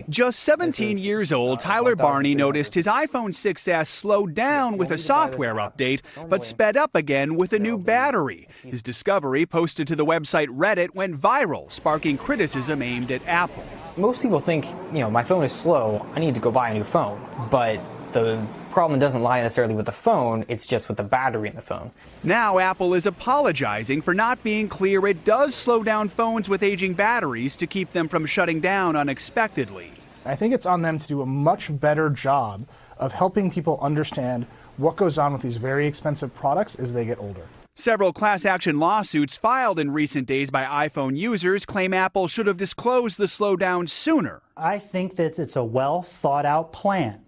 Just 17 years old, Tyler Barney noticed his iPhone 6s slowed down with a software update, but sped up again with a new battery. His discovery, posted to the website Reddit, went viral, sparking criticism aimed at Apple. Most people think, my phone is slow, I need to go buy a new phone. But the problem doesn't lie necessarily with the phone, it's just with the battery in the phone. Now Apple is apologizing for not being clear it does slow down phones with aging batteries to keep them from shutting down unexpectedly. I think it's on them to do a much better job of helping people understand what goes on with these very expensive products as they get older. Several class action lawsuits filed in recent days by iPhone users claim Apple should have disclosed the slowdown sooner. I think that it's a well thought out plan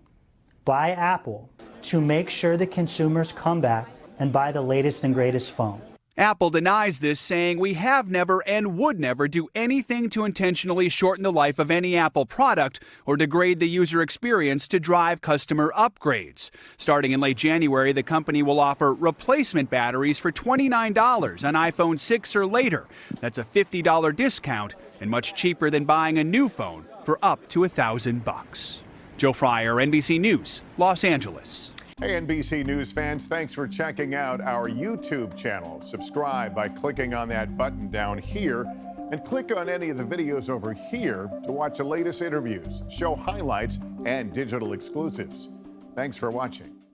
by Apple to make sure that consumers come back and buy the latest and greatest phone. Apple denies this, saying we have never and would never do anything to intentionally shorten the life of any Apple product or degrade the user experience to drive customer upgrades. Starting in late January, the company will offer replacement batteries for $29 on iPhone 6 or later. That's a $50 discount and much cheaper than buying a new phone for up to $1,000. Joe Fryer, NBC News, Los Angeles. Hey, NBC News fans, thanks for checking out our YouTube channel. Subscribe by clicking on that button down here and click on any of the videos over here to watch the latest interviews, show highlights, and digital exclusives. Thanks for watching.